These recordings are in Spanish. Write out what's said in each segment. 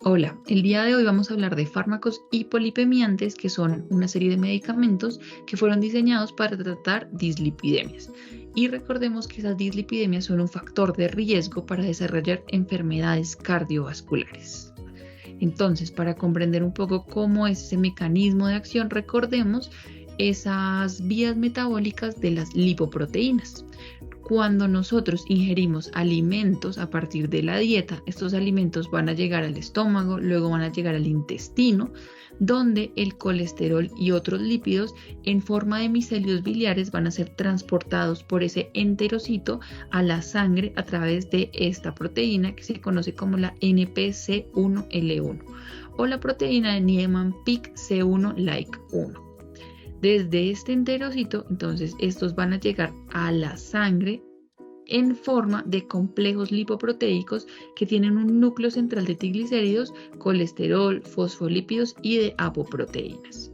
Hola, el día de hoy vamos a hablar de fármacos hipolipemiantes, que son una serie de medicamentos que fueron diseñados para tratar dislipidemias. Y recordemos que esas dislipidemias son un factor de riesgo para desarrollar enfermedades cardiovasculares. Entonces, para comprender un poco cómo es ese mecanismo de acción, recordemos esas vías metabólicas de las lipoproteínas. Cuando nosotros ingerimos alimentos a partir de la dieta, estos alimentos van a llegar al estómago, luego van a llegar al intestino, donde el colesterol y otros lípidos en forma de micelios biliares van a ser transportados por ese enterocito a la sangre a través de esta proteína que se conoce como la NPC1L1 o la proteína de Niemann-Pick C1-like 1. Desde este enterocito, entonces, estos van a llegar a la sangre en forma de complejos lipoproteicos que tienen un núcleo central de triglicéridos, colesterol, fosfolípidos y de apoproteínas.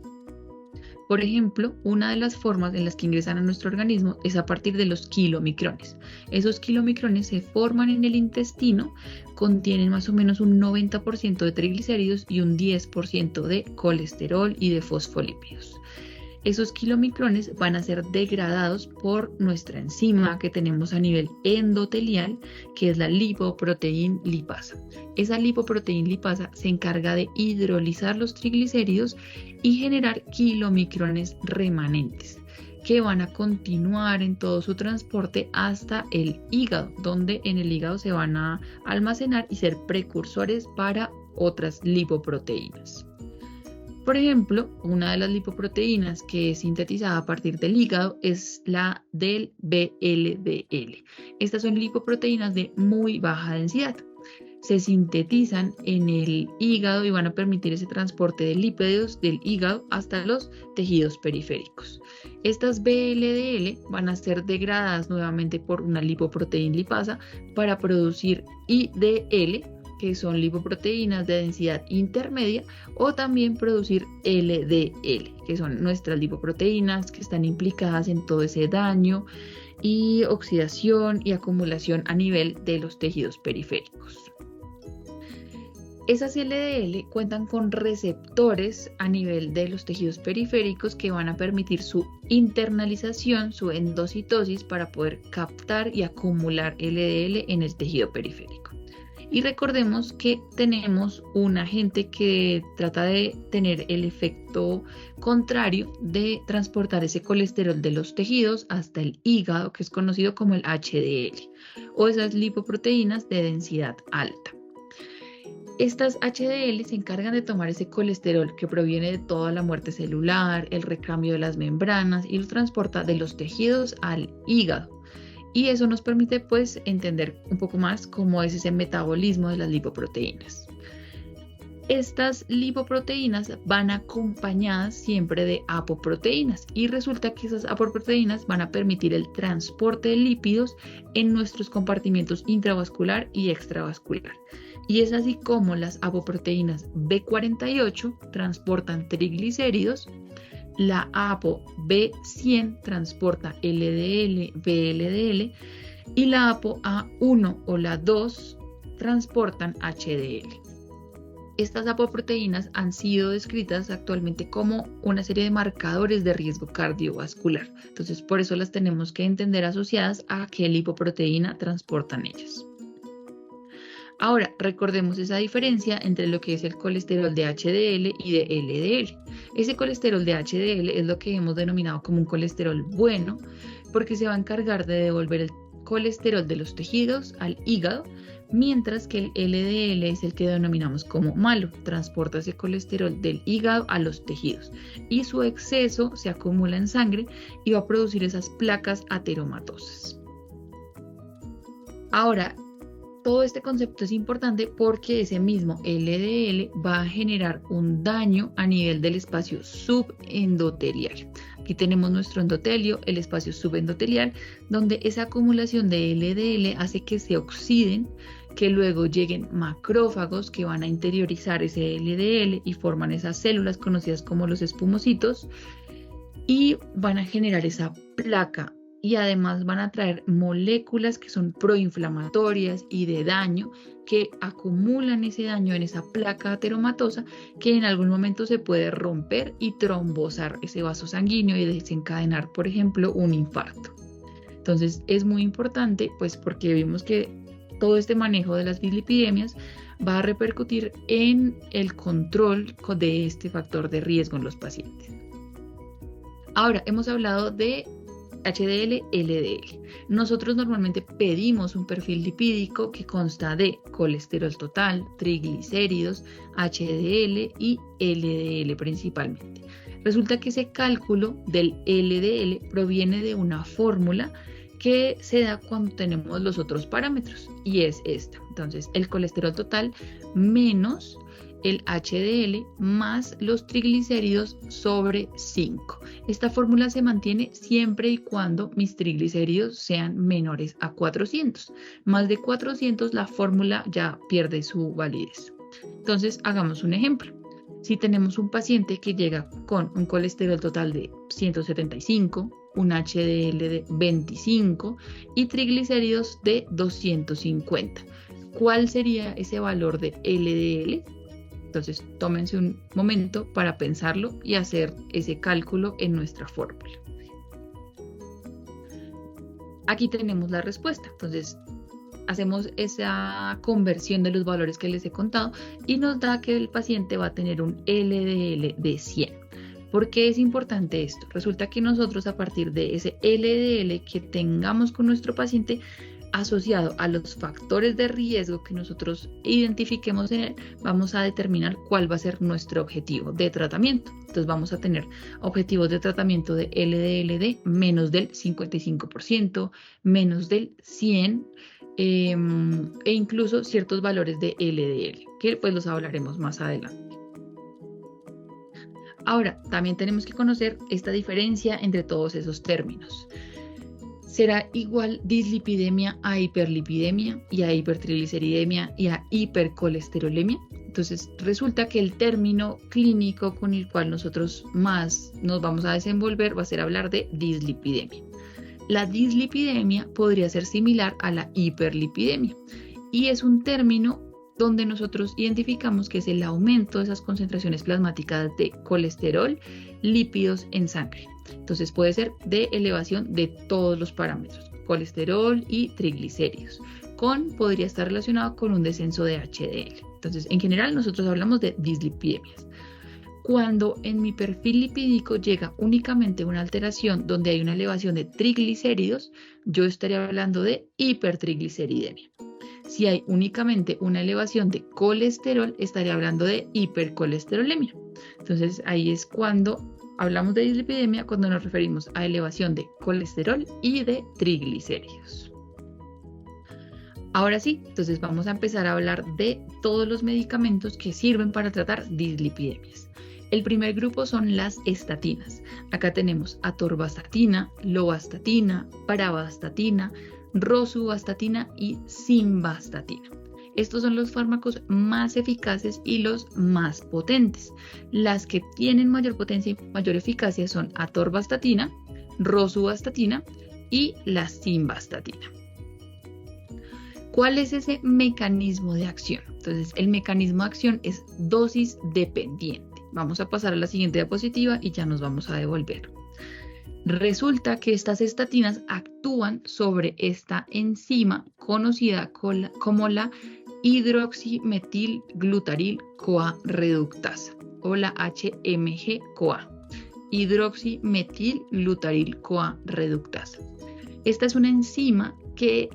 Por ejemplo, una de las formas en las que ingresan a nuestro organismo es a partir de los kilomicrones. Esos kilomicrones se forman en el intestino, contienen más o menos un 90% de triglicéridos y un 10% de colesterol y de fosfolípidos. Esos kilomicrones van a ser degradados por nuestra enzima que tenemos a nivel endotelial, que es la lipoproteína lipasa. Esa lipoproteína lipasa se encarga de hidrolizar los triglicéridos y generar kilomicrones remanentes, que van a continuar en todo su transporte hasta el hígado, donde en el hígado se van a almacenar y ser precursores para otras lipoproteínas. Por ejemplo, una de las lipoproteínas que es sintetizada a partir del hígado es la del VLDL. Estas son lipoproteínas de muy baja densidad. Se sintetizan en el hígado y van a permitir ese transporte de lípidos del hígado hasta los tejidos periféricos. Estas VLDL van a ser degradadas nuevamente por una lipoproteína lipasa para producir IDL, que son lipoproteínas de densidad intermedia, o también producir LDL, que son nuestras lipoproteínas que están implicadas en todo ese daño y oxidación y acumulación a nivel de los tejidos periféricos. Esas LDL cuentan con receptores a nivel de los tejidos periféricos que van a permitir su internalización, su endocitosis, para poder captar y acumular LDL en el tejido periférico. Y recordemos que tenemos un agente que trata de tener el efecto contrario de transportar ese colesterol de los tejidos hasta el hígado, que es conocido como el HDL, o esas lipoproteínas de densidad alta. Estas HDL se encargan de tomar ese colesterol que proviene de toda la muerte celular, el recambio de las membranas, y lo transporta de los tejidos al hígado. Y eso nos permite pues entender un poco más cómo es ese metabolismo de las lipoproteínas. Estas lipoproteínas van acompañadas siempre de apoproteínas y resulta que esas apoproteínas van a permitir el transporte de lípidos en nuestros compartimentos intravascular y extravascular. Y es así como las apoproteínas B48 transportan triglicéridos, la APO B100 transporta LDL, VLDL y la APO A1 o la 2 transportan HDL. Estas apoproteínas han sido descritas actualmente como una serie de marcadores de riesgo cardiovascular. Entonces, por eso las tenemos que entender asociadas a qué lipoproteína transportan ellas. Ahora, recordemos esa diferencia entre lo que es el colesterol de HDL y de LDL. Ese colesterol de HDL es lo que hemos denominado como un colesterol bueno, porque se va a encargar de devolver el colesterol de los tejidos al hígado, mientras que el LDL es el que denominamos como malo, transporta ese colesterol del hígado a los tejidos y su exceso se acumula en sangre y va a producir esas placas ateromatosas. Ahora, todo este concepto es importante porque ese mismo LDL va a generar un daño a nivel del espacio subendotelial. Aquí tenemos nuestro endotelio, el espacio subendotelial, donde esa acumulación de LDL hace que se oxiden, que luego lleguen macrófagos que van a interiorizar ese LDL y forman esas células conocidas como los espumocitos y van a generar esa placa y además van a traer moléculas que son proinflamatorias y de daño, que acumulan ese daño en esa placa ateromatosa, que en algún momento se puede romper y trombosar ese vaso sanguíneo y desencadenar, por ejemplo, un infarto. Entonces es muy importante, pues porque vimos que todo este manejo de las dislipidemias va a repercutir en el control de este factor de riesgo en los pacientes. Ahora, hemos hablado de HDL, LDL. Nosotros normalmente pedimos un perfil lipídico que consta de colesterol total, triglicéridos, HDL y LDL principalmente. Resulta que ese cálculo del LDL proviene de una fórmula que se da cuando tenemos los otros parámetros, y es esta. Entonces, el colesterol total menos el HDL más los triglicéridos sobre 5. Esta fórmula se mantiene siempre y cuando mis triglicéridos sean menores a 400. Más de 400 la fórmula ya pierde su validez. Entonces, hagamos un ejemplo. Si tenemos un paciente que llega con un colesterol total de 175, un HDL de 25 y triglicéridos de 250, ¿cuál sería ese valor de LDL? Entonces, tómense un momento para pensarlo y hacer ese cálculo en nuestra fórmula. Aquí tenemos la respuesta. Entonces, hacemos esa conversión de los valores que les he contado y nos da que el paciente va a tener un LDL de 100. ¿Por qué es importante esto? Resulta que nosotros, a partir de ese LDL que tengamos con nuestro paciente, asociado a los factores de riesgo que nosotros identifiquemos en él, vamos a determinar cuál va a ser nuestro objetivo de tratamiento. Entonces vamos a tener objetivos de tratamiento de LDL de menos del 55%, menos del 100%, e incluso ciertos valores de LDL, que pues los hablaremos más adelante. Ahora, también tenemos que conocer esta diferencia entre todos esos términos. ¿Será igual dislipidemia a hiperlipidemia y a hipertrigliceridemia y a hipercolesterolemia? Entonces, resulta que el término clínico con el cual nosotros más nos vamos a desenvolver va a ser hablar de dislipidemia. La dislipidemia podría ser similar a la hiperlipidemia y es un término donde nosotros identificamos que es el aumento de esas concentraciones plasmáticas de colesterol, lípidos en sangre. Entonces puede ser de elevación de todos los parámetros, colesterol y triglicéridos. Podría estar relacionado con un descenso de HDL. Entonces, en general, nosotros hablamos de dislipidemias. Cuando en mi perfil lipídico llega únicamente una alteración donde hay una elevación de triglicéridos, yo estaría hablando de hipertrigliceridemia. Si hay únicamente una elevación de colesterol, estaría hablando de hipercolesterolemia. Entonces, ahí es cuando hablamos de dislipidemia, cuando nos referimos a elevación de colesterol y de triglicéridos. Ahora sí, entonces vamos a empezar a hablar de todos los medicamentos que sirven para tratar dislipidemias. El primer grupo son las estatinas. Acá tenemos atorvastatina, lovastatina, pravastatina, rosuvastatina y simvastatina. Estos son los fármacos más eficaces y los más potentes. Las que tienen mayor potencia y mayor eficacia son atorvastatina, rosuvastatina y la simvastatina. ¿Cuál es ese mecanismo de acción? Entonces, el mecanismo de acción es dosis dependiente. Vamos a pasar a la siguiente diapositiva y ya nos vamos a devolver. Resulta que estas estatinas actúan sobre esta enzima conocida como la hidroximetilglutaryl-CoA reductasa o la HMG-CoA, hidroximetilglutaryl-CoA reductasa. Esta es una enzima que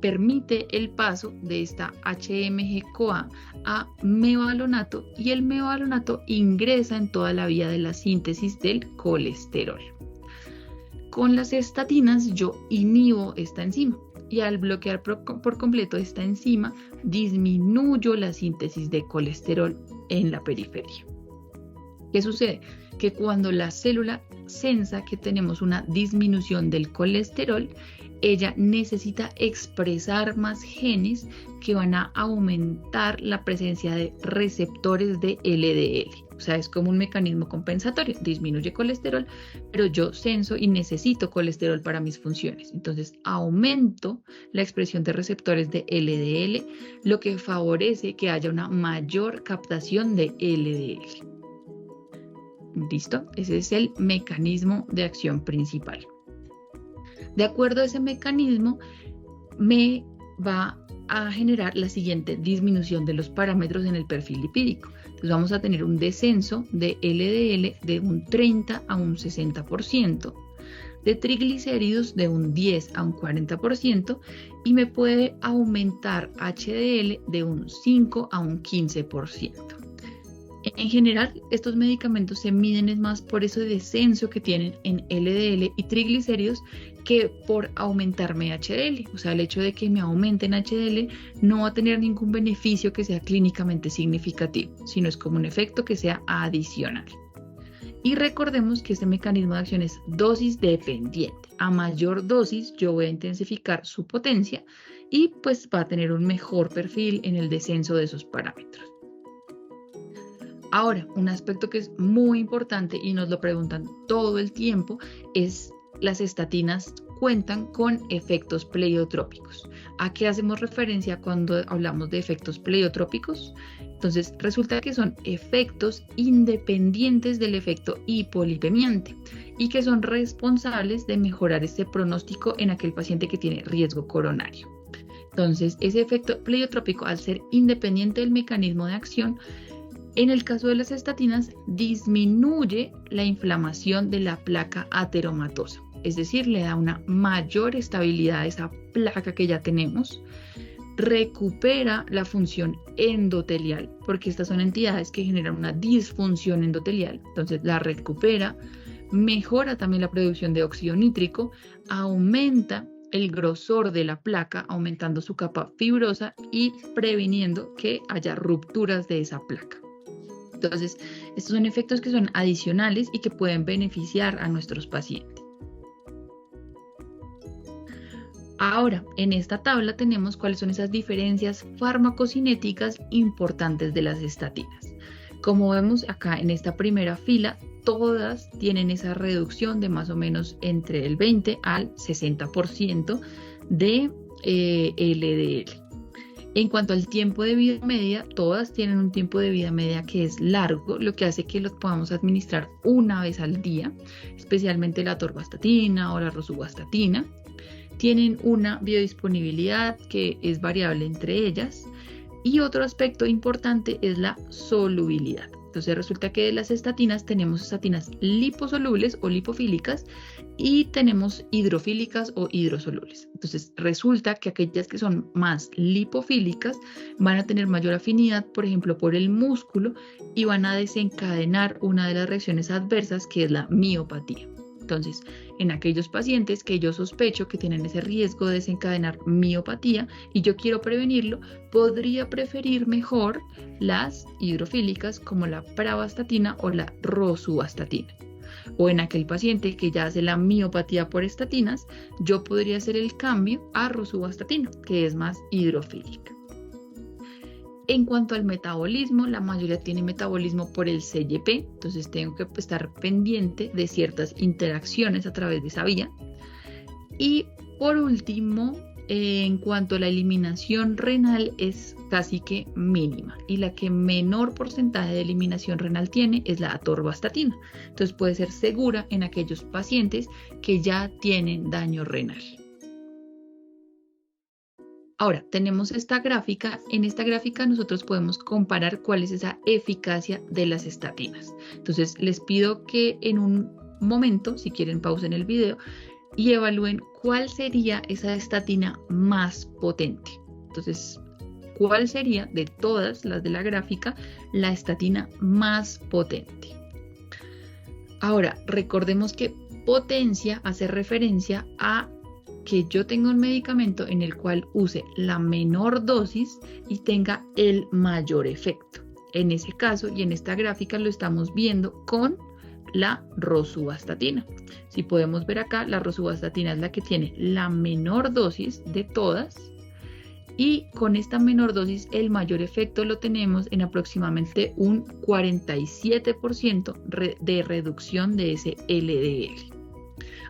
permite el paso de esta HMG-CoA a mevalonato y el mevalonato ingresa en toda la vía de la síntesis del colesterol. Con las estatinas yo inhibo esta enzima y al bloquear por completo esta enzima disminuyo la síntesis de colesterol en la periferia. ¿Qué sucede? Que cuando la célula sensa que tenemos una disminución del colesterol, ella necesita expresar más genes que van a aumentar la presencia de receptores de LDL. O sea, es como un mecanismo compensatorio, disminuye colesterol, pero yo censo y necesito colesterol para mis funciones. Entonces, aumento la expresión de receptores de LDL, lo que favorece que haya una mayor captación de LDL. ¿Listo? Ese es el mecanismo de acción principal. De acuerdo a ese mecanismo, me va a generar la siguiente disminución de los parámetros en el perfil lipídico. Entonces vamos a tener un descenso de LDL de un 30 a un 60%, de triglicéridos de un 10 a un 40% y me puede aumentar HDL de un 5 a un 15%. En general, estos medicamentos se miden es más por ese descenso que tienen en LDL y triglicéridos que por aumentarme HDL. O sea, el hecho de que me aumenten HDL no va a tener ningún beneficio que sea clínicamente significativo, sino es como un efecto que sea adicional. Y recordemos que este mecanismo de acción es dosis dependiente. A mayor dosis yo voy a intensificar su potencia y pues va a tener un mejor perfil en el descenso de esos parámetros. Ahora, un aspecto que es muy importante y nos lo preguntan todo el tiempo es las estatinas cuentan con efectos pleiotrópicos. ¿A qué hacemos referencia cuando hablamos de efectos pleiotrópicos? Entonces, resulta que son efectos independientes del efecto hipolipemiante y que son responsables de mejorar este pronóstico en aquel paciente que tiene riesgo coronario. Entonces, ese efecto pleiotrópico, al ser independiente del mecanismo de acción, en el caso de las estatinas, disminuye la inflamación de la placa ateromatosa, es decir, le da una mayor estabilidad a esa placa que ya tenemos, recupera la función endotelial, porque estas son entidades que generan una disfunción endotelial, entonces la recupera, mejora también la producción de óxido nítrico, aumenta el grosor de la placa, aumentando su capa fibrosa y previniendo que haya rupturas de esa placa. Entonces, estos son efectos que son adicionales y que pueden beneficiar a nuestros pacientes. Ahora, en esta tabla tenemos cuáles son esas diferencias farmacocinéticas importantes de las estatinas. Como vemos acá en esta primera fila, todas tienen esa reducción de más o menos entre el 20 al 60% de LDL. En cuanto al tiempo de vida media, todas tienen un tiempo de vida media que es largo, lo que hace que los podamos administrar una vez al día, especialmente la atorvastatina o la rosuvastatina. Tienen una biodisponibilidad que es variable entre ellas y otro aspecto importante es la solubilidad. Entonces resulta que de las estatinas tenemos estatinas liposolubles o lipofílicas y tenemos hidrofílicas o hidrosolubles. Entonces resulta que aquellas que son más lipofílicas van a tener mayor afinidad, por ejemplo, por el músculo y van a desencadenar una de las reacciones adversas que es la miopatía. Entonces, en aquellos pacientes que yo sospecho que tienen ese riesgo de desencadenar miopatía y yo quiero prevenirlo, podría preferir mejor las hidrofílicas como la pravastatina o la rosuvastatina. O en aquel paciente que ya hace la miopatía por estatinas, yo podría hacer el cambio a rosuvastatina, que es más hidrofílica. En cuanto al metabolismo, la mayoría tiene metabolismo por el CYP, entonces tengo que estar pendiente de ciertas interacciones a través de esa vía. Y por último, en cuanto a la eliminación renal es casi que mínima y la que menor porcentaje de eliminación renal tiene es la atorvastatina. Entonces puede ser segura en aquellos pacientes que ya tienen daño renal. Ahora, tenemos esta gráfica. En esta gráfica nosotros podemos comparar cuál es esa eficacia de las estatinas. Entonces, les pido que en un momento, si quieren, pausen el video y evalúen cuál sería esa estatina más potente. Entonces, ¿cuál sería de todas las de la gráfica la estatina más potente? Ahora, recordemos que potencia hace referencia a que yo tenga un medicamento en el cual use la menor dosis y tenga el mayor efecto. En ese caso y en esta gráfica lo estamos viendo con la rosuvastatina. Si podemos ver acá, la rosuvastatina es la que tiene la menor dosis de todas Y con esta menor dosis, el mayor efecto lo tenemos en aproximadamente un 47% de reducción de ese LDL.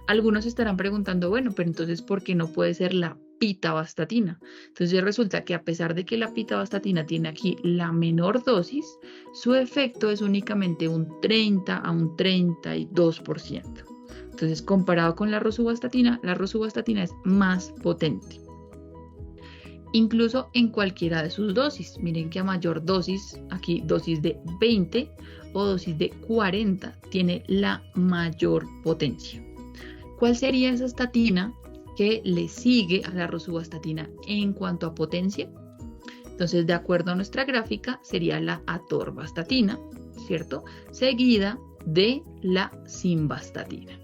Algunos estarán preguntando, bueno, pero entonces, ¿por qué no puede ser la pitavastatina? Entonces resulta que a pesar de que la pitavastatina tiene aquí la menor dosis, su efecto es únicamente un 30 a un 32%. Entonces, comparado con la rosuvastatina es más potente. Incluso en cualquiera de sus dosis. Miren que a mayor dosis, aquí dosis de 20 o dosis de 40, tiene la mayor potencia. ¿Cuál sería esa estatina que le sigue a la rosuvastatina en cuanto a potencia? Entonces, de acuerdo a nuestra gráfica, sería la atorvastatina, ¿cierto? Seguida de la simvastatina.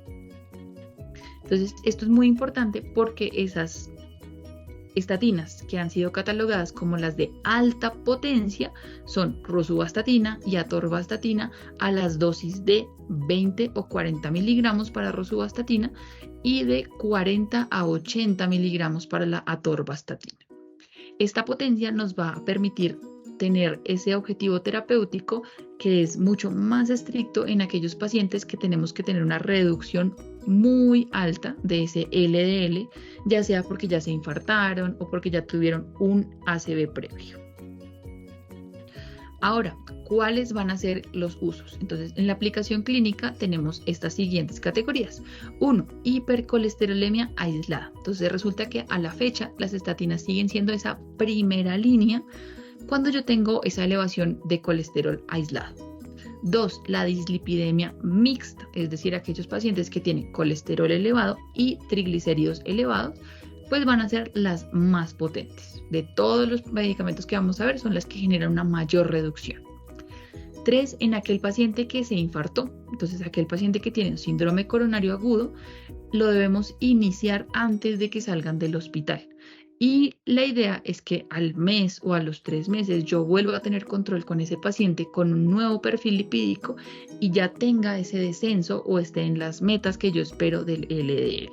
Entonces, esto es muy importante porque esas estatinas que han sido catalogadas como las de alta potencia son rosuvastatina y atorvastatina a las dosis de 20 o 40 miligramos para rosuvastatina y de 40 a 80 miligramos para la atorvastatina. Esta potencia nos va a permitir tener ese objetivo terapéutico que es mucho más estricto en aquellos pacientes que tenemos que tener una reducción muy alta de ese LDL, ya sea porque ya se infartaron o porque ya tuvieron un ACV previo. Ahora, ¿cuáles van a ser los usos? Entonces, en la aplicación clínica tenemos estas siguientes categorías. 1. Hipercolesterolemia aislada. Entonces, resulta que a la fecha las estatinas siguen siendo esa primera línea cuando yo tengo esa elevación de colesterol aislado. 2. La dislipidemia mixta, es decir, aquellos pacientes que tienen colesterol elevado y triglicéridos elevados, pues van a ser las más potentes. De todos los medicamentos que vamos a ver, son las que generan una mayor reducción. 3. En aquel paciente que se infartó. Entonces, aquel paciente que tiene un síndrome coronario agudo, lo debemos iniciar antes de que salgan del hospital. Y la idea es que al mes o a los 3 meses yo vuelva a tener control con ese paciente con un nuevo perfil lipídico y ya tenga ese descenso o esté en las metas que yo espero del LDL,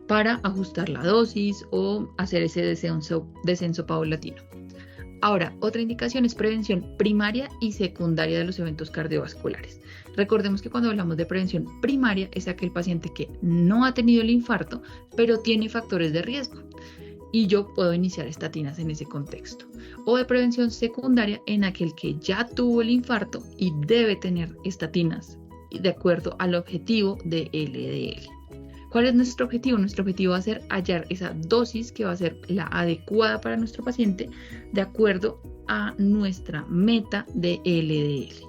para ajustar la dosis o hacer ese descenso paulatino. Ahora, otra indicación es prevención primaria y secundaria de los eventos cardiovasculares. Recordemos que cuando hablamos de prevención primaria es aquel paciente que no ha tenido el infarto, pero tiene factores de riesgo. Y yo puedo iniciar estatinas en ese contexto. O de prevención secundaria en aquel que ya tuvo el infarto y debe tener estatinas de acuerdo al objetivo de LDL. ¿Cuál es nuestro objetivo? Nuestro objetivo va a ser hallar esa dosis que va a ser la adecuada para nuestro paciente de acuerdo a nuestra meta de LDL.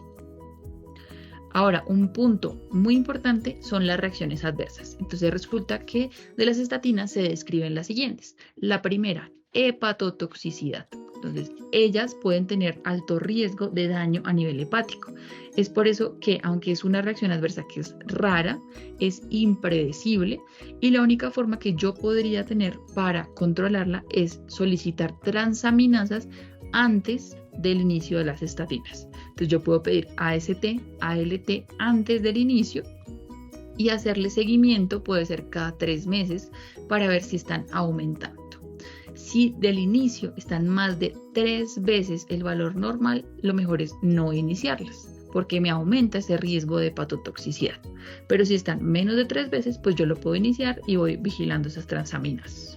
Ahora, un punto muy importante son las reacciones adversas. Entonces resulta que de las estatinas se describen las siguientes. La primera, hepatotoxicidad. Entonces, ellas pueden tener alto riesgo de daño a nivel hepático. Es por eso que, aunque es una reacción adversa que es rara, es impredecible y la única forma que yo podría tener para controlarla es solicitar transaminasas antes del inicio de las estatinas. Entonces, yo puedo pedir AST, ALT antes del inicio y hacerle seguimiento, puede ser cada 3 meses, para ver si están aumentando. Si del inicio están más de 3 veces el valor normal, lo mejor es no iniciarlas, porque me aumenta ese riesgo de hepatotoxicidad. Pero si están menos de 3 veces, pues yo lo puedo iniciar y voy vigilando esas transaminas.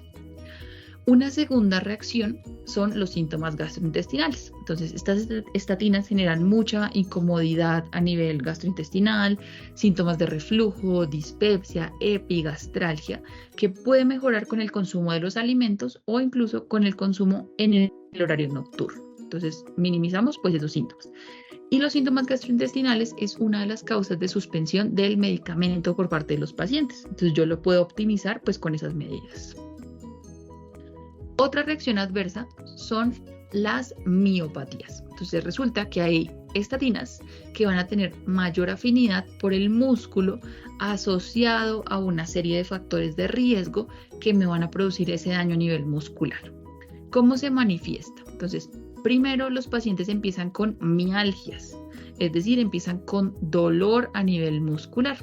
Una segunda reacción son los síntomas gastrointestinales. Entonces, estas estatinas generan mucha incomodidad a nivel gastrointestinal, síntomas de reflujo, dispepsia, epigastralgia, que puede mejorar con el consumo de los alimentos o incluso con el consumo en el horario nocturno. Entonces, minimizamos pues esos síntomas. Y los síntomas gastrointestinales es una de las causas de suspensión del medicamento por parte de los pacientes. Entonces, yo lo puedo optimizar pues con esas medidas. Otra reacción adversa son las miopatías. Entonces resulta que hay estatinas que van a tener mayor afinidad por el músculo asociado a una serie de factores de riesgo que me van a producir ese daño a nivel muscular. ¿Cómo se manifiesta? Entonces, primero los pacientes empiezan con mialgias, es decir, empiezan con dolor a nivel muscular.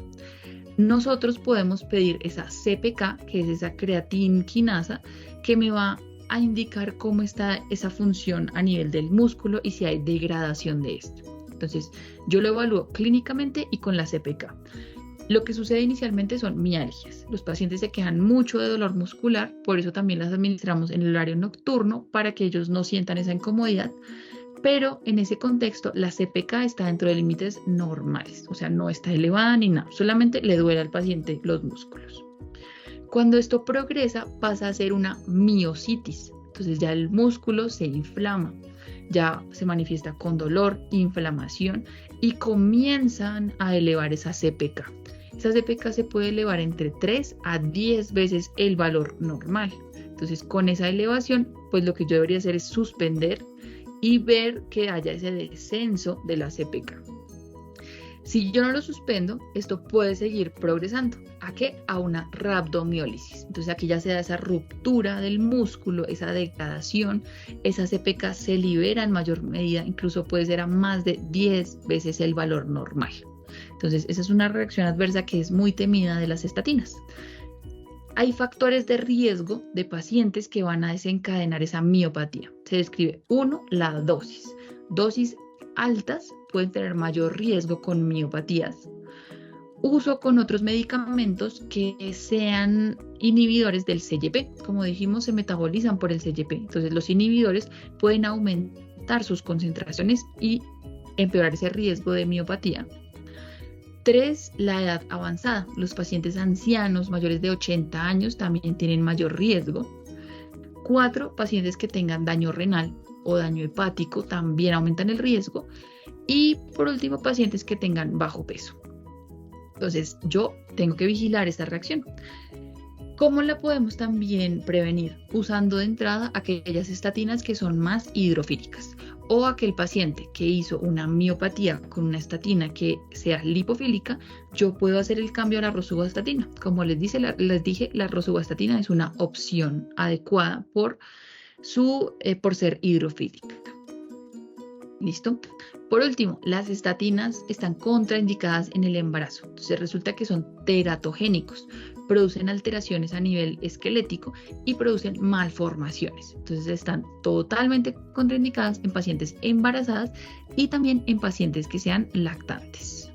Nosotros podemos pedir esa CPK, que es esa creatinquinasa, que me va a indicar cómo está esa función a nivel del músculo y si hay degradación de esto. Entonces, yo lo evalúo clínicamente y con la CPK. Lo que sucede inicialmente son mialgias. Los pacientes se quejan mucho de dolor muscular, por eso también las administramos en el horario nocturno para que ellos no sientan esa incomodidad. Pero en ese contexto la CPK está dentro de límites normales, o sea, no está elevada ni nada, solamente le duele al paciente los músculos. Cuando esto progresa pasa a ser una miositis, entonces ya el músculo se inflama, ya se manifiesta con dolor, inflamación y comienzan a elevar esa CPK. Esa CPK se puede elevar entre 3 a 10 veces el valor normal. Entonces con esa elevación, pues lo que yo debería hacer es suspender y ver que haya ese descenso de la CPK. Si yo no lo suspendo, esto puede seguir progresando. ¿A qué? A una rhabdomiólisis. Entonces aquí ya se da esa ruptura del músculo, esa degradación, esa CPK se libera en mayor medida, incluso puede ser a más de 10 veces el valor normal. Entonces esa es una reacción adversa que es muy temida de las estatinas. Hay factores de riesgo de pacientes que van a desencadenar esa miopatía. Se describe, 1, la dosis. Dosis altas pueden tener mayor riesgo con miopatías. Uso con otros medicamentos que sean inhibidores del CYP. Como dijimos, se metabolizan por el CYP. Entonces los inhibidores pueden aumentar sus concentraciones y empeorar ese riesgo de miopatía. 3, la edad avanzada. Los pacientes ancianos mayores de 80 años también tienen mayor riesgo. 4, pacientes que tengan daño renal o daño hepático también aumentan el riesgo. Y por último, pacientes que tengan bajo peso. Entonces, yo tengo que vigilar esta reacción. ¿Cómo la podemos también prevenir? Usando de entrada aquellas estatinas que son más hidrofílicas o aquel paciente que hizo una miopatía con una estatina que sea lipofílica, yo puedo hacer el cambio a la rosuvastatina. Como les dije, la rosuvastatina es una opción adecuada por ser hidrofílica. ¿Listo? Por último, las estatinas están contraindicadas en el embarazo. Entonces resulta que son teratogénicos, producen alteraciones a nivel esquelético y producen malformaciones. Entonces están totalmente contraindicadas en pacientes embarazadas y también en pacientes que sean lactantes.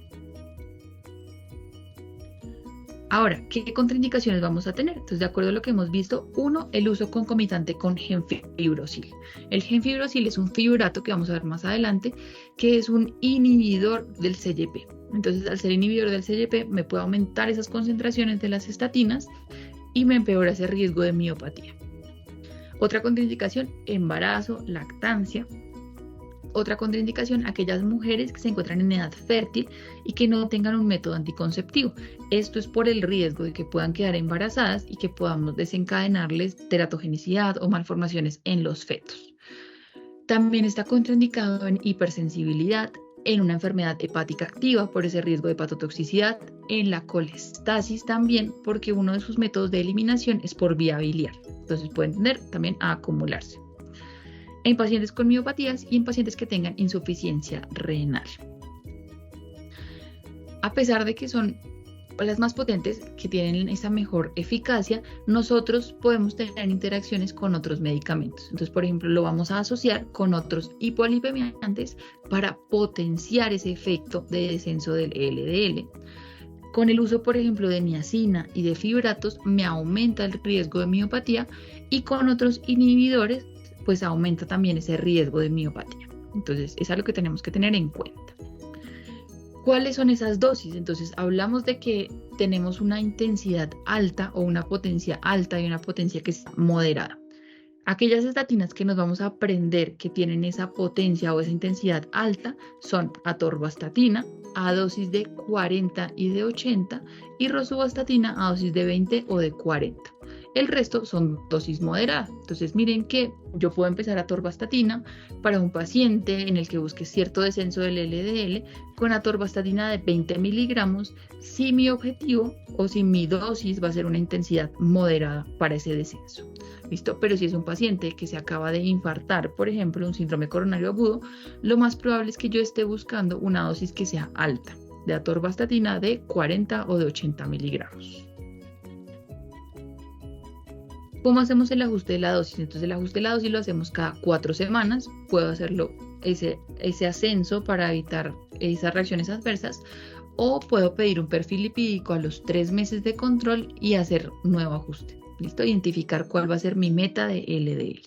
Ahora, ¿qué contraindicaciones vamos a tener? Entonces, de acuerdo a lo que hemos visto, 1, el uso concomitante con gemfibrosil. El gemfibrosil es un fibrato que vamos a ver más adelante, que es un inhibidor del CYP. Entonces, al ser inhibidor del CYP, me puede aumentar esas concentraciones de las estatinas y me empeora ese riesgo de miopatía. Otra contraindicación, embarazo, lactancia. Otra contraindicación, aquellas mujeres que se encuentran en edad fértil y que no tengan un método anticonceptivo. Esto es por el riesgo de que puedan quedar embarazadas y que podamos desencadenarles teratogenicidad o malformaciones en los fetos. También está contraindicado en hipersensibilidad, en una enfermedad hepática activa por ese riesgo de hepatotoxicidad, en la colestasis también porque uno de sus métodos de eliminación es por vía biliar. Entonces pueden tender también a acumularse. En pacientes con miopatías y en pacientes que tengan insuficiencia renal. A pesar de que son las más potentes, que tienen esa mejor eficacia, nosotros podemos tener interacciones con otros medicamentos. Entonces, por ejemplo, lo vamos a asociar con otros hipolipemiantes para potenciar ese efecto de descenso del LDL. Con el uso, por ejemplo, de niacina y de fibratos, me aumenta el riesgo de miopatía y con otros inhibidores, pues aumenta también ese riesgo de miopatía. Entonces, es algo que tenemos que tener en cuenta. ¿Cuáles son esas dosis? Entonces, hablamos de que tenemos una intensidad alta o una potencia alta y una potencia que es moderada. Aquellas estatinas que nos vamos a aprender que tienen esa potencia o esa intensidad alta son atorvastatina a dosis de 40 y de 80 y rosuvastatina a dosis de 20 o de 40. El resto son dosis moderadas. Entonces miren que yo puedo empezar atorvastatina para un paciente en el que busque cierto descenso del LDL con atorvastatina de 20 miligramos si mi objetivo o si mi dosis va a ser una intensidad moderada para ese descenso. ¿Listo? Pero si es un paciente que se acaba de infartar, por ejemplo, un síndrome coronario agudo, lo más probable es que yo esté buscando una dosis que sea alta, de atorvastatina de 40 o de 80 miligramos. ¿Cómo hacemos el ajuste de la dosis? Entonces el ajuste de la dosis lo hacemos cada 4 semanas. Puedo hacerlo ese ascenso para evitar esas reacciones adversas, o puedo pedir un perfil lipídico a los 3 meses de control y hacer nuevo ajuste. ¿Listo? Identificar cuál va a ser mi meta de LDL.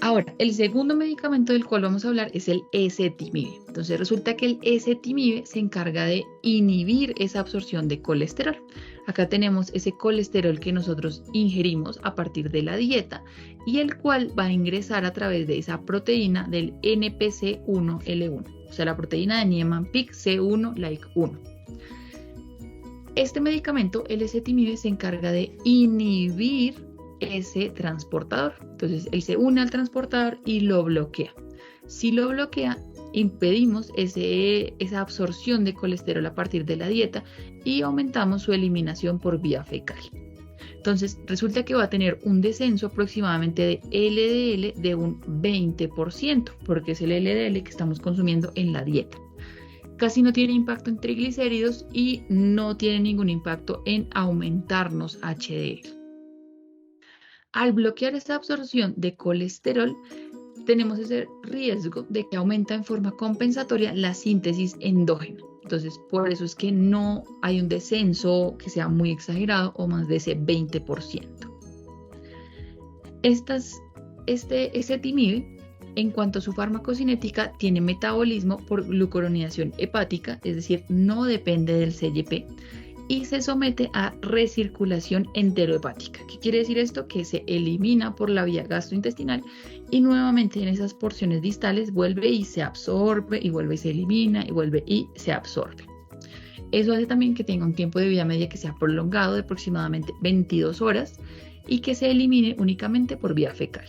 Ahora, el segundo medicamento del cual vamos a hablar es el ezetimibe. Entonces resulta que el ezetimibe se encarga de inhibir esa absorción de colesterol. Acá tenemos ese colesterol que nosotros ingerimos a partir de la dieta y el cual va a ingresar a través de esa proteína del NPC1L1, o sea, la proteína de Niemann-Pick C1-like1. Este medicamento, el ezetimibe, se encarga de inhibir ese transportador. Entonces él se une al transportador y lo bloquea. Si lo bloquea, impedimos esa absorción de colesterol a partir de la dieta y aumentamos su eliminación por vía fecal. Entonces resulta que va a tener un descenso aproximadamente de LDL de un 20%, porque es el LDL que estamos consumiendo en la dieta. Casi no tiene impacto en triglicéridos y no tiene ningún impacto en aumentarnos HDL. Al bloquear esta absorción de colesterol, tenemos ese riesgo de que aumenta en forma compensatoria la síntesis endógena. Entonces, por eso es que no hay un descenso que sea muy exagerado o más de ese 20%. Este ezetimibe, en cuanto a su farmacocinética, tiene metabolismo por glucuronidación hepática, es decir, no depende del CYP, y se somete a recirculación enterohepática. ¿Qué quiere decir esto? Que se elimina por la vía gastrointestinal y nuevamente en esas porciones distales vuelve y se absorbe, y vuelve y se elimina, y vuelve y se absorbe. Eso hace también que tenga un tiempo de vida media que sea prolongado de aproximadamente 22 horas y que se elimine únicamente por vía fecal.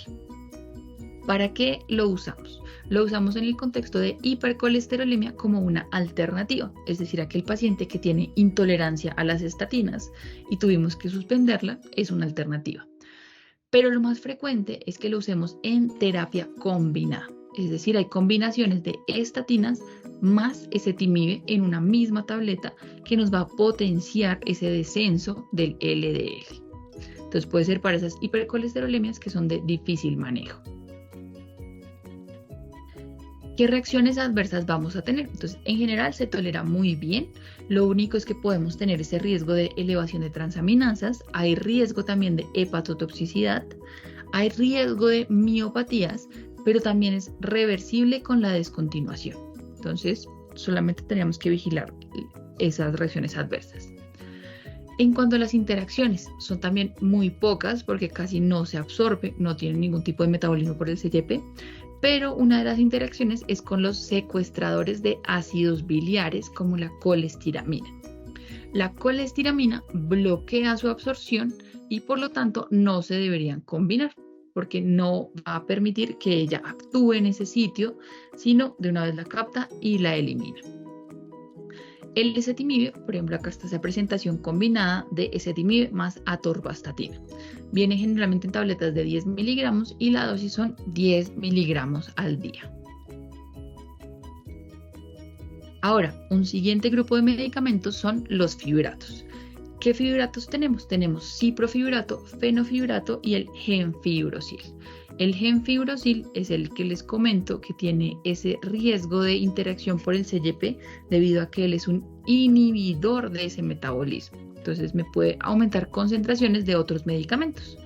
¿Para qué lo usamos? Lo usamos en el contexto de hipercolesterolemia como una alternativa, es decir, aquel paciente que tiene intolerancia a las estatinas y tuvimos que suspenderla, es una alternativa. Pero lo más frecuente es que lo usemos en terapia combinada, es decir, hay combinaciones de estatinas más ezetimibe en una misma tableta que nos va a potenciar ese descenso del LDL. Entonces puede ser para esas hipercolesterolemias que son de difícil manejo. ¿Qué reacciones adversas vamos a tener? Entonces, en general se tolera muy bien. Lo único es que podemos tener ese riesgo de elevación de transaminasas. Hay riesgo también de hepatotoxicidad. Hay riesgo de miopatías, pero también es reversible con la descontinuación. Entonces, solamente tenemos que vigilar esas reacciones adversas. En cuanto a las interacciones, son también muy pocas porque casi no se absorbe, no tiene ningún tipo de metabolismo por el CYP. Pero una de las interacciones es con los secuestradores de ácidos biliares como la colestiramina. La colestiramina bloquea su absorción y por lo tanto no se deberían combinar porque no va a permitir que ella actúe en ese sitio, sino de una vez la capta y la elimina. El ezetimibe, por ejemplo, acá está esa presentación combinada de ezetimibe más atorvastatina. Viene generalmente en tabletas de 10 miligramos y la dosis son 10 miligramos al día. Ahora, un siguiente grupo de medicamentos son los fibratos. ¿Qué fibratos tenemos? Tenemos ciprofibrato, fenofibrato y el gemfibrosil. El gemfibrosil es el que les comento que tiene ese riesgo de interacción por el CYP debido a que él es un inhibidor de ese metabolismo. Entonces me puede aumentar concentraciones de otros medicamentos.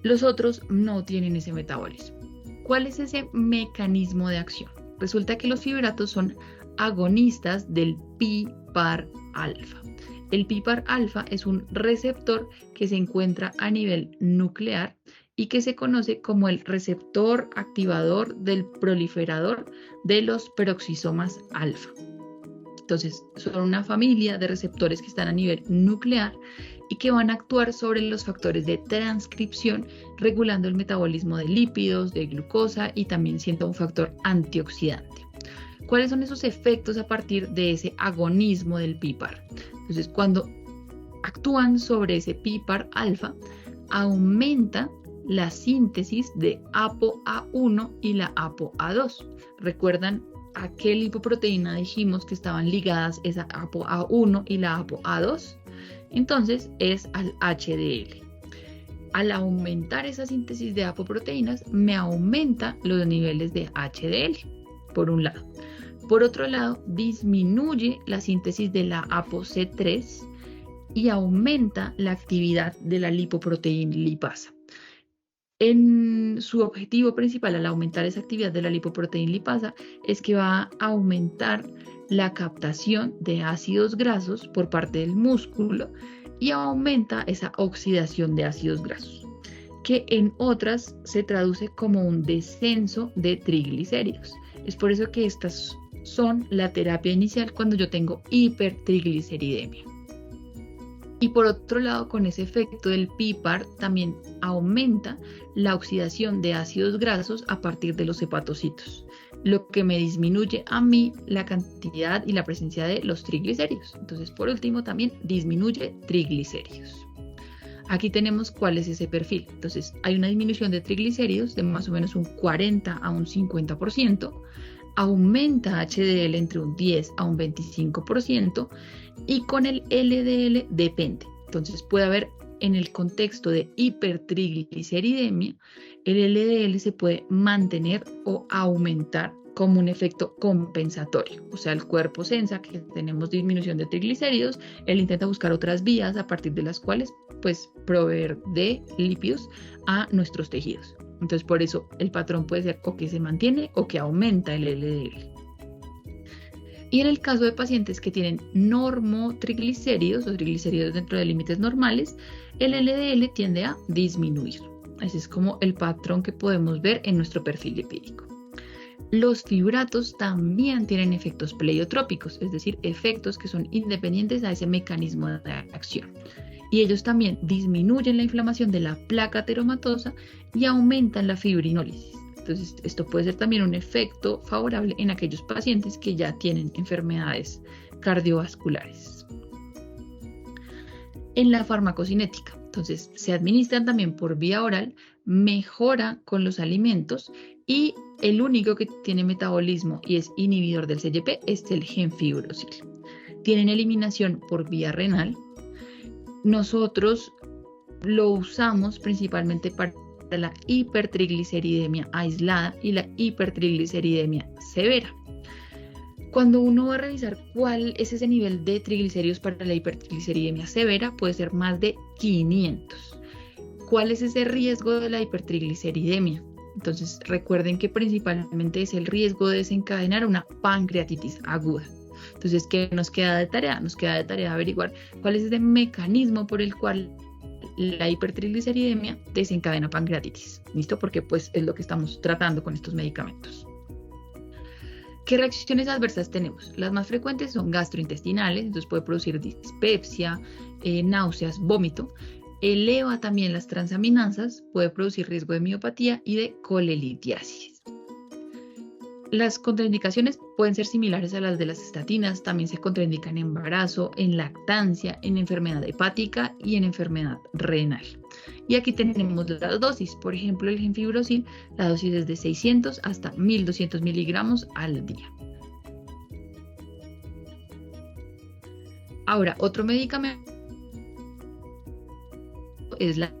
Los otros no tienen ese metabolismo. ¿Cuál es ese mecanismo de acción? Resulta que los fibratos son agonistas del PPAR-alfa. El PPAR-alfa es un receptor que se encuentra a nivel nuclear y que se conoce como el receptor activador del proliferador de los peroxisomas alfa. Entonces, son una familia de receptores que están a nivel nuclear y que van a actuar sobre los factores de transcripción, regulando el metabolismo de lípidos, de glucosa y también siendo un factor antioxidante. ¿Cuáles son esos efectos a partir de ese agonismo del PPAR? Entonces, cuando actúan sobre ese PPAR alfa, aumenta la síntesis de ApoA1 y la ApoA2. ¿Recuerdan a qué lipoproteína dijimos que estaban ligadas esa ApoA1 y la ApoA2? Entonces es al HDL. Al aumentar esa síntesis de apoproteínas, me aumenta los niveles de HDL, por un lado. Por otro lado, disminuye la síntesis de la ApoC3 y aumenta la actividad de la lipoproteína lipasa. En su objetivo principal al aumentar esa actividad de la lipoproteína lipasa es que va a aumentar la captación de ácidos grasos por parte del músculo y aumenta esa oxidación de ácidos grasos, que en otras se traduce como un descenso de triglicéridos. Es por eso que estas son la terapia inicial cuando yo tengo hipertrigliceridemia. Y por otro lado, con ese efecto del PPAR también aumenta la oxidación de ácidos grasos a partir de los hepatocitos, lo que me disminuye a mí la cantidad y la presencia de los triglicéridos. Entonces, por último, también disminuye triglicéridos. Aquí tenemos cuál es ese perfil. Entonces, hay una disminución de triglicéridos de más o menos un 40 a un 50%, aumenta HDL entre un 10 a un 25%, y con el LDL depende. Entonces puede haber, en el contexto de hipertrigliceridemia, el LDL se puede mantener o aumentar como un efecto compensatorio. O sea, el cuerpo sensa que tenemos disminución de triglicéridos, él intenta buscar otras vías a partir de las cuales pues proveer de lípidos a nuestros tejidos. Entonces por eso el patrón puede ser o que se mantiene o que aumenta el LDL. Y en el caso de pacientes que tienen normotriglicéridos o triglicéridos dentro de límites normales, el LDL tiende a disminuir. Ese es como el patrón que podemos ver en nuestro perfil lipídico. Los fibratos también tienen efectos pleiotrópicos, es decir, efectos que son independientes a ese mecanismo de acción. Y ellos también disminuyen la inflamación de la placa ateromatosa y aumentan la fibrinólisis. Entonces, esto puede ser también un efecto favorable en aquellos pacientes que ya tienen enfermedades cardiovasculares. En la farmacocinética, entonces, se administran también por vía oral, mejora con los alimentos y el único que tiene metabolismo y es inhibidor del CYP es el gemfibrosil. Tienen eliminación por vía renal. Nosotros lo usamos principalmente para la hipertrigliceridemia aislada y la hipertrigliceridemia severa. Cuando uno va a revisar cuál es ese nivel de triglicéridos para la hipertrigliceridemia severa, puede ser más de 500. ¿Cuál es ese riesgo de la hipertrigliceridemia? Entonces recuerden que principalmente es el riesgo de desencadenar una pancreatitis aguda. Entonces, ¿qué nos queda de tarea? Nos queda de tarea averiguar cuál es ese mecanismo por el cual la hipertrigliceridemia desencadena pancreatitis. ¿Listo? Porque pues es lo que estamos tratando con estos medicamentos. ¿Qué reacciones adversas tenemos? Las más frecuentes son gastrointestinales, entonces puede producir dispepsia, náuseas, vómito. Eleva también las transaminasas, puede producir riesgo de miopatía y de colelitiasis. Las contraindicaciones pueden ser similares a las de las estatinas, también se contraindican en embarazo, en lactancia, en enfermedad hepática y en enfermedad renal. Y aquí tenemos las dosis, por ejemplo el gemfibrosil, la dosis es de 600 hasta 1200 miligramos al día. Ahora, otro medicamento es la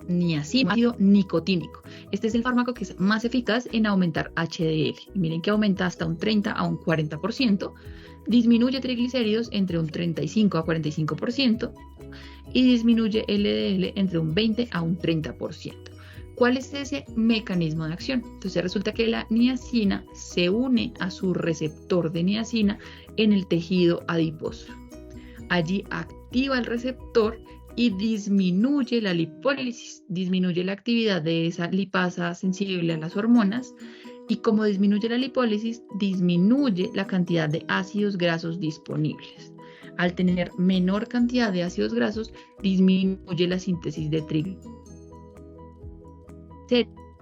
niacina, ácido nicotínico. Este es el fármaco que es más eficaz en aumentar HDL. Miren que aumenta hasta un 30 a un 40%, disminuye triglicéridos entre un 35 a 45% y disminuye LDL entre un 20 a un 30%. ¿Cuál es ese mecanismo de acción? Entonces resulta que la niacina se une a su receptor de niacina en el tejido adiposo. Allí activa el receptor y disminuye la lipólisis, disminuye la actividad de esa lipasa sensible a las hormonas, y como disminuye la lipólisis, disminuye la cantidad de ácidos grasos disponibles. Al tener menor cantidad de ácidos grasos, disminuye la síntesis de triglicéridos,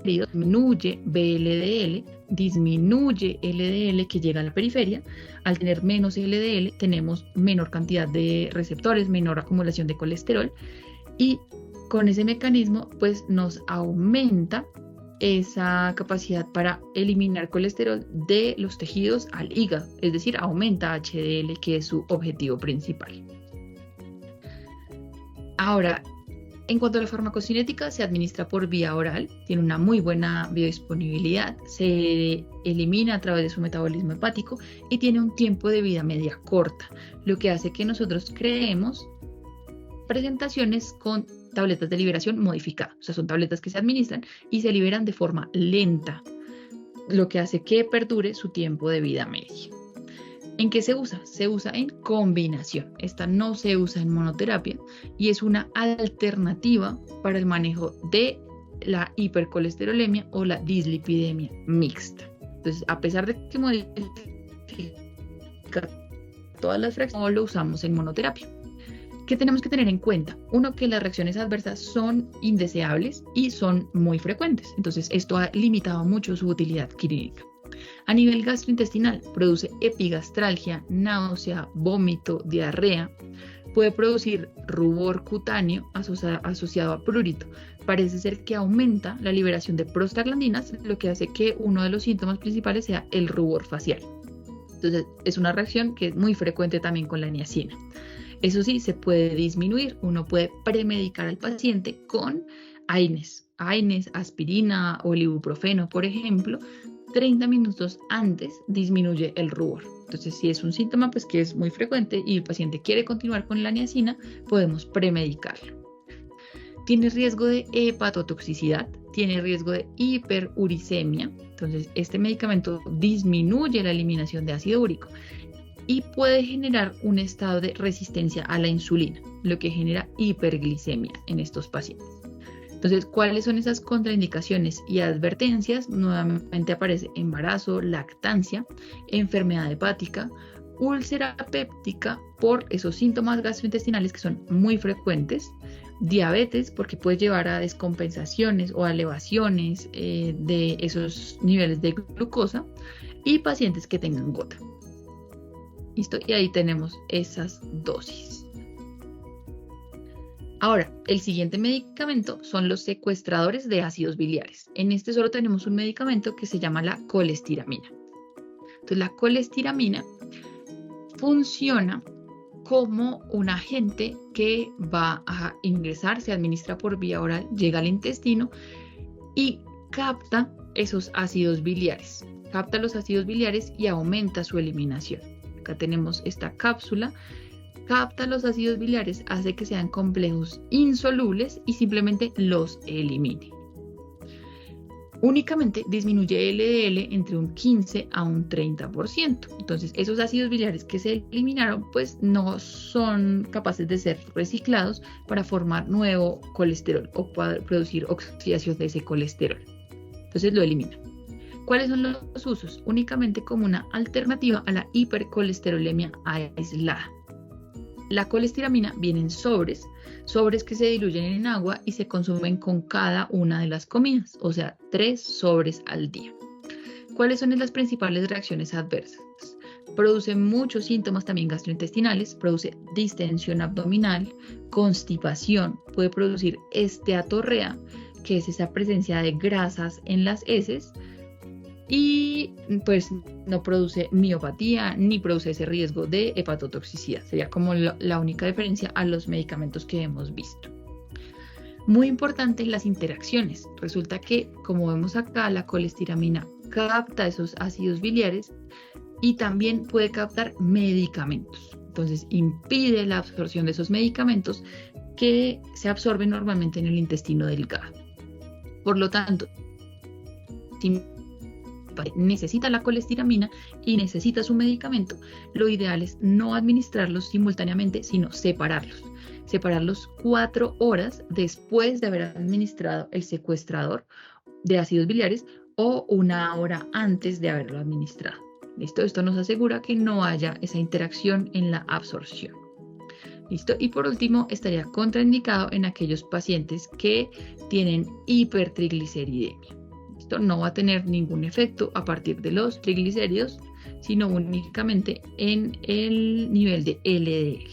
disminuye VLDL, disminuye LDL que llega a la periferia. Al tener menos LDL tenemos menor cantidad de receptores, menor acumulación de colesterol, y con ese mecanismo pues nos aumenta esa capacidad para eliminar colesterol de los tejidos al hígado, es decir, aumenta HDL, que es su objetivo principal. Ahora, en cuanto a la farmacocinética, se administra por vía oral, tiene una muy buena biodisponibilidad, se elimina a través de su metabolismo hepático y tiene un tiempo de vida media corta, lo que hace que nosotros creemos presentaciones con tabletas de liberación modificada, o sea, son tabletas que se administran y se liberan de forma lenta, lo que hace que perdure su tiempo de vida medio. ¿En qué se usa? Se usa en combinación. Esta no se usa en monoterapia y es una alternativa para el manejo de la hipercolesterolemia o la dislipidemia mixta. Entonces, a pesar de que modifica todas las fracciones, no lo usamos en monoterapia. ¿Qué tenemos que tener en cuenta? Uno, que las reacciones adversas son indeseables y son muy frecuentes. Entonces, esto ha limitado mucho su utilidad clínica. A nivel gastrointestinal, produce epigastralgia, náusea, vómito, diarrea. Puede producir rubor cutáneo asociado a prurito. Parece ser que aumenta la liberación de prostaglandinas, lo que hace que uno de los síntomas principales sea el rubor facial. Entonces, es una reacción que es muy frecuente también con la niacina. Eso sí, se puede disminuir. Uno puede premedicar al paciente con AINES, aspirina o ibuprofeno, por ejemplo. 30 minutos antes disminuye el rubor. Entonces, si es un síntoma pues, que es muy frecuente y el paciente quiere continuar con la niacina, podemos premedicarlo. Tiene riesgo de hepatotoxicidad, tiene riesgo de hiperuricemia. Entonces, este medicamento disminuye la eliminación de ácido úrico y puede generar un estado de resistencia a la insulina, lo que genera hiperglicemia en estos pacientes. Entonces, ¿cuáles son esas contraindicaciones y advertencias? Nuevamente aparece embarazo, lactancia, enfermedad hepática, úlcera péptica por esos síntomas gastrointestinales que son muy frecuentes, diabetes porque puede llevar a descompensaciones o a elevaciones de esos niveles de glucosa y pacientes que tengan gota. ¿Listo? Y ahí tenemos esas dosis. Ahora, el siguiente medicamento son los secuestradores de ácidos biliares. En este solo tenemos un medicamento que se llama la colestiramina. Entonces, la colestiramina funciona como un agente que va a ingresar, se administra por vía oral, llega al intestino y capta esos ácidos biliares. Capta los ácidos biliares y aumenta su eliminación. Acá tenemos esta cápsula. Capta los ácidos biliares, hace que sean complejos insolubles y simplemente los elimine. Únicamente disminuye LDL entre un 15 a un 30%. Entonces, esos ácidos biliares que se eliminaron, pues no son capaces de ser reciclados para formar nuevo colesterol o para producir oxidación de ese colesterol. Entonces, lo elimina. ¿Cuáles son los usos? Únicamente como una alternativa a la hipercolesterolemia aislada. La colestiramina viene en sobres que se diluyen en agua y se consumen con cada una de las comidas, o sea, 3 sobres al día. ¿Cuáles son las principales reacciones adversas? Produce muchos síntomas también gastrointestinales, produce distensión abdominal, constipación, puede producir esteatorrea, que es esa presencia de grasas en las heces, y pues no produce miopatía ni produce ese riesgo de hepatotoxicidad. Sería como la única diferencia a los medicamentos que hemos visto. Muy importante las interacciones. Resulta que, como vemos acá, la colestiramina capta esos ácidos biliares y también puede captar medicamentos. Entonces impide la absorción de esos medicamentos que se absorben normalmente en el intestino delgado. Por lo tanto, si necesita la colestiramina y necesita su medicamento, lo ideal es no administrarlos simultáneamente, sino separarlos. Separarlos 4 horas después de haber administrado el secuestrador de ácidos biliares o 1 hora antes de haberlo administrado. ¿Listo? Esto nos asegura que no haya esa interacción en la absorción. ¿Listo? Y por último, estaría contraindicado en aquellos pacientes que tienen hipertrigliceridemia. ¿Listo? No va a tener ningún efecto a partir de los triglicéridos, sino únicamente en el nivel de LDL.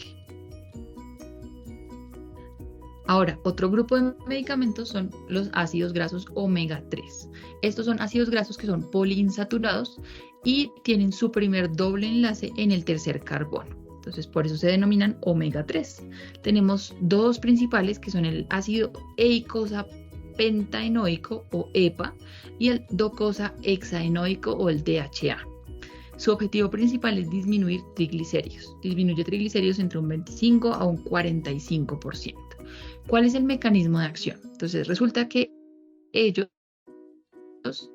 Ahora, otro grupo de medicamentos son los ácidos grasos omega 3. Estos son ácidos grasos que son poliinsaturados y tienen su primer doble enlace en el tercer carbono. Entonces, por eso se denominan omega 3. Tenemos dos principales que son el ácido eicosapentaenoico o EPA y el docosahexaenoico o el DHA. Su objetivo principal es disminuir triglicéridos. Disminuye triglicéridos entre un 25 a un 45%. ¿Cuál es el mecanismo de acción? Entonces, resulta que ellos son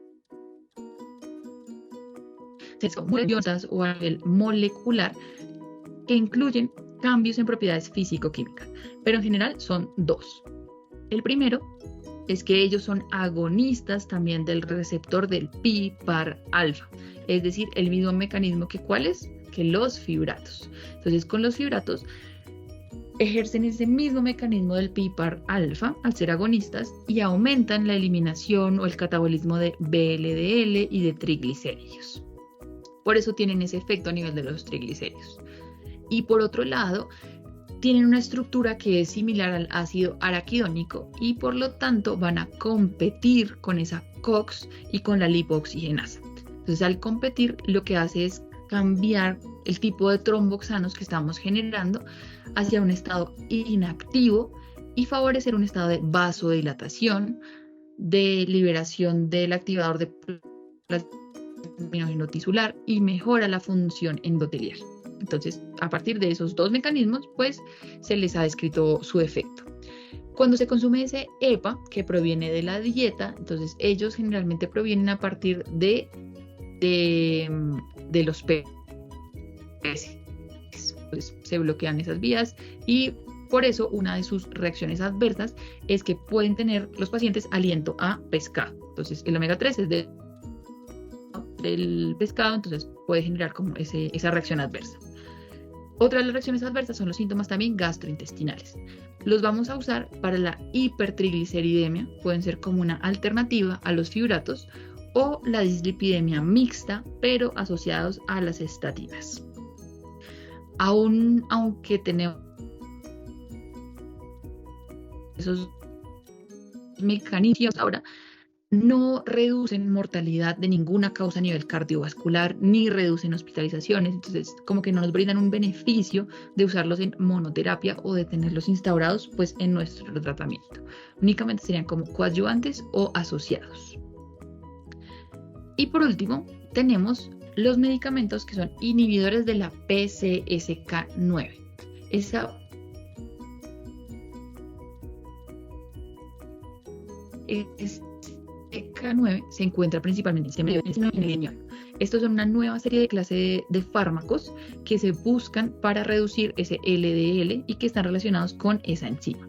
moléculas o a nivel molecular que incluyen cambios en propiedades físico-químicas, pero en general son dos. El primero es que ellos son agonistas también del receptor del PPAR-alfa, es decir, el mismo mecanismo que ¿cuáles? Que los fibratos. Entonces, con los fibratos ejercen ese mismo mecanismo del PPAR-alfa al ser agonistas y aumentan la eliminación o el catabolismo de VLDL y de triglicéridos. Por eso tienen ese efecto a nivel de los triglicéridos. Y por otro lado, tienen una estructura que es similar al ácido araquidónico y por lo tanto van a competir con esa COX y con la lipooxigenasa. Entonces, al competir, lo que hace es cambiar el tipo de tromboxanos que estamos generando hacia un estado inactivo y favorecer un estado de vasodilatación, de liberación del activador de plasminógeno tisular y mejora la función endotelial. Entonces, a partir de esos dos mecanismos, pues se les ha descrito su efecto. Cuando se consume ese EPA, que proviene de la dieta, entonces ellos generalmente provienen a partir de los peces. Pues se bloquean esas vías y por eso una de sus reacciones adversas es que pueden tener los pacientes aliento a pescado. Entonces, el omega 3 es del pescado, entonces puede generar como esa reacción adversa. Otra de las reacciones adversas son los síntomas también gastrointestinales. Los vamos a usar para la hipertrigliceridemia, pueden ser como una alternativa a los fibratos, o la dislipidemia mixta, pero asociados a las estatinas. Aunque tenemos esos mecanismos ahora, no reducen mortalidad de ninguna causa a nivel cardiovascular, ni reducen hospitalizaciones, entonces como que no nos brindan un beneficio de usarlos en monoterapia o de tenerlos instaurados pues en nuestro tratamiento. Únicamente serían como coadyuvantes o asociados. Y por último, tenemos los medicamentos que son inhibidores de la PCSK9. Esa PCSK9 se encuentra principalmente en el riñón. Estos son una nueva serie de clase de fármacos que se buscan para reducir ese LDL y que están relacionados con esa enzima.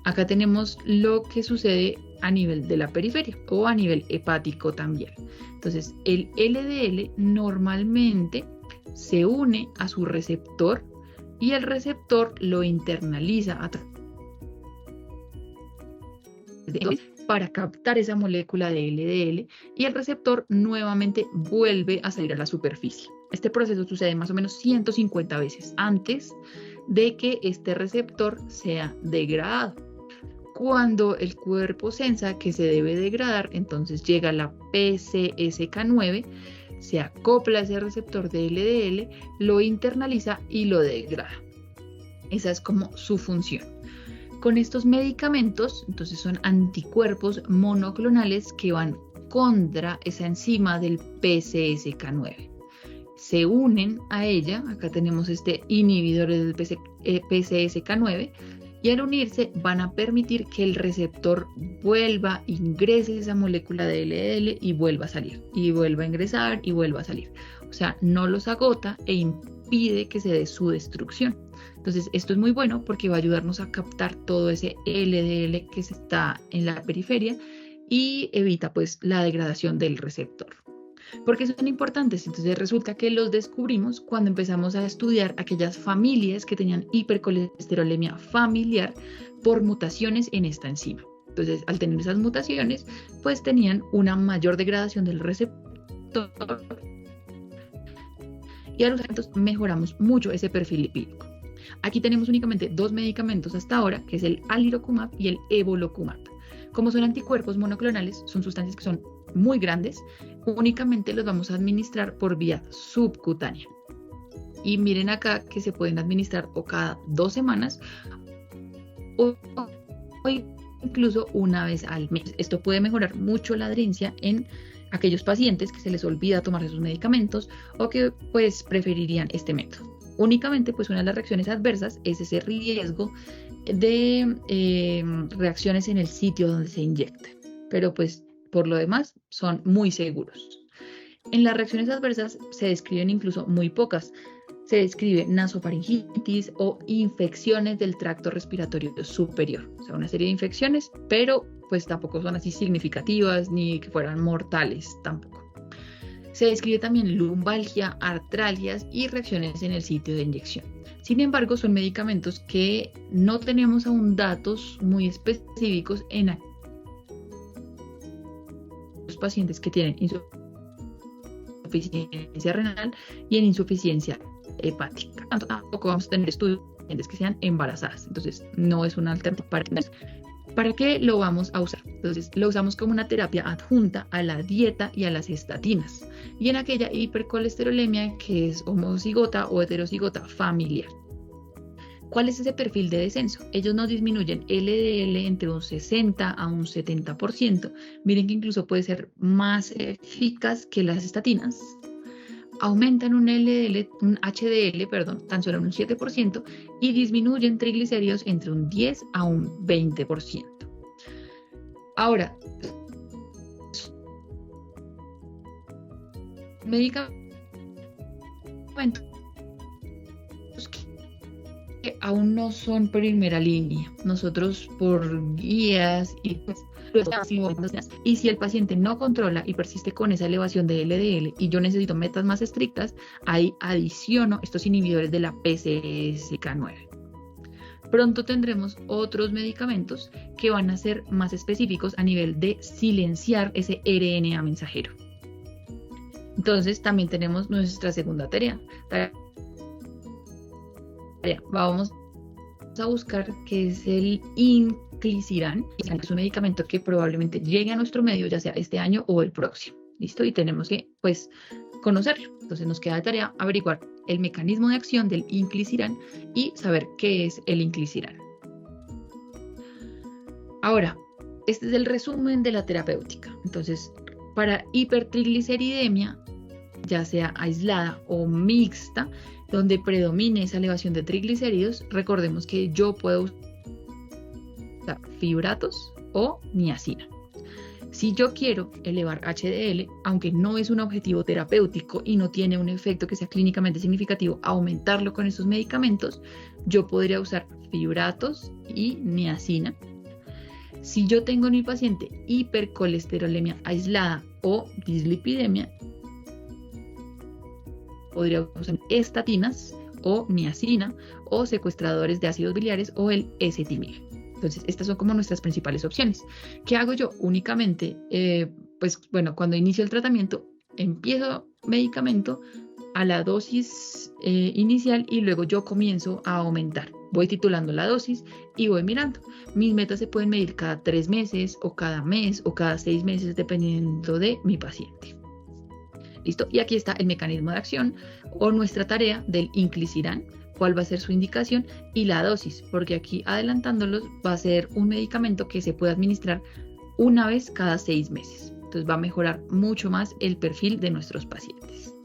Acá tenemos lo que sucede a nivel de la periferia o a nivel hepático también. Entonces, el LDL normalmente se une a su receptor y el receptor lo internaliza a través de para captar esa molécula de LDL y el receptor nuevamente vuelve a salir a la superficie. Este proceso sucede más o menos 150 veces antes de que este receptor sea degradado. Cuando el cuerpo sensa que se debe degradar, entonces llega la PCSK9, se acopla a ese receptor de LDL, lo internaliza y lo degrada. Esa es como su función. Con estos medicamentos, entonces son anticuerpos monoclonales que van contra esa enzima del PCSK9. Se unen a ella, acá tenemos este inhibidor del PCSK9, y al unirse van a permitir que el receptor vuelva, ingrese esa molécula de LDL y vuelva a salir, y vuelva a ingresar y vuelva a salir. O sea, no los agota e impide que se dé su destrucción. Entonces, esto es muy bueno porque va a ayudarnos a captar todo ese LDL que está en la periferia y evita pues la degradación del receptor. ¿Por qué son importantes? Entonces resulta que los descubrimos cuando empezamos a estudiar aquellas familias que tenían hipercolesterolemia familiar por mutaciones en esta enzima. Entonces, al tener esas mutaciones, pues tenían una mayor degradación del receptor y a los medicamentos mejoramos mucho ese perfil lipídico. Aquí tenemos únicamente dos medicamentos hasta ahora, que es el alirocumab y el evolocumab. Como son anticuerpos monoclonales, son sustancias que son muy grandes, únicamente los vamos a administrar por vía subcutánea. Y miren acá que se pueden administrar o cada 2 semanas o incluso una vez al mes. Esto puede mejorar mucho la adherencia en aquellos pacientes que se les olvida tomar sus medicamentos o que pues preferirían este método. Únicamente pues una de las reacciones adversas es ese riesgo de reacciones en el sitio donde se inyecta, pero pues por lo demás son muy seguros. En las reacciones adversas se describen incluso muy pocas. Se describe nasofaringitis o infecciones del tracto respiratorio superior. O sea, una serie de infecciones, pero pues tampoco son así significativas ni que fueran mortales tampoco. Se describe también lumbalgia, artralgias y reacciones en el sitio de inyección. Sin embargo, son medicamentos que no tenemos aún datos muy específicos en los pacientes que tienen insuficiencia renal y en insuficiencia hepática. Tampoco vamos a tener estudios que sean embarazadas, entonces no es una alternativa para tener. ¿Para qué lo vamos a usar? Entonces lo usamos como una terapia adjunta a la dieta y a las estatinas y en aquella hipercolesterolemia que es homocigota o heterocigota familiar. ¿Cuál es ese perfil de descenso? Ellos nos disminuyen LDL entre un 60 a un 70%. Miren que incluso puede ser más eficaz que las estatinas. Aumentan un HDL, tan solo en un 7% y disminuyen triglicéridos entre un 10 a un 20%. Ahora, medicamentos que aún no son primera línea. Nosotros por guías y si el paciente no controla y persiste con esa elevación de LDL y yo necesito metas más estrictas, ahí adiciono estos inhibidores de la PCSK9. Pronto tendremos otros medicamentos que van a ser más específicos a nivel de silenciar ese RNA mensajero. Entonces también tenemos nuestra segunda tarea. Vamos a buscar qué es el inclisiran. Es un medicamento que probablemente llegue a nuestro medio, ya sea este año o el próximo. ¿Listo? Y tenemos que, pues, conocerlo. Entonces nos queda de tarea averiguar el mecanismo de acción del inclisiran y saber qué es el inclisiran. Ahora, este es el resumen de la terapéutica. Entonces, para hipertrigliceridemia, ya sea aislada o mixta, donde predomine esa elevación de triglicéridos, recordemos que yo puedo usar fibratos o niacina. Si yo quiero elevar HDL, aunque no es un objetivo terapéutico y no tiene un efecto que sea clínicamente significativo, aumentarlo con estos medicamentos, yo podría usar fibratos y niacina. Si yo tengo en mi paciente hipercolesterolemia aislada o dislipidemia, podría usar estatinas o niacina o secuestradores de ácidos biliares o el ezetimibe. Entonces, estas son como nuestras principales opciones. ¿Qué hago yo? Únicamente, cuando inicio el tratamiento, empiezo medicamento a la dosis inicial y luego yo comienzo a aumentar. Voy titulando la dosis y voy mirando. Mis metas se pueden medir cada 3 meses o cada mes o cada 6 meses dependiendo de mi paciente. ¿Listo? Y aquí está el mecanismo de acción o nuestra tarea del inclisiran, cuál va a ser su indicación y la dosis, porque aquí adelantándolos va a ser un medicamento que se puede administrar una vez cada 6 meses. Entonces va a mejorar mucho más el perfil de nuestros pacientes.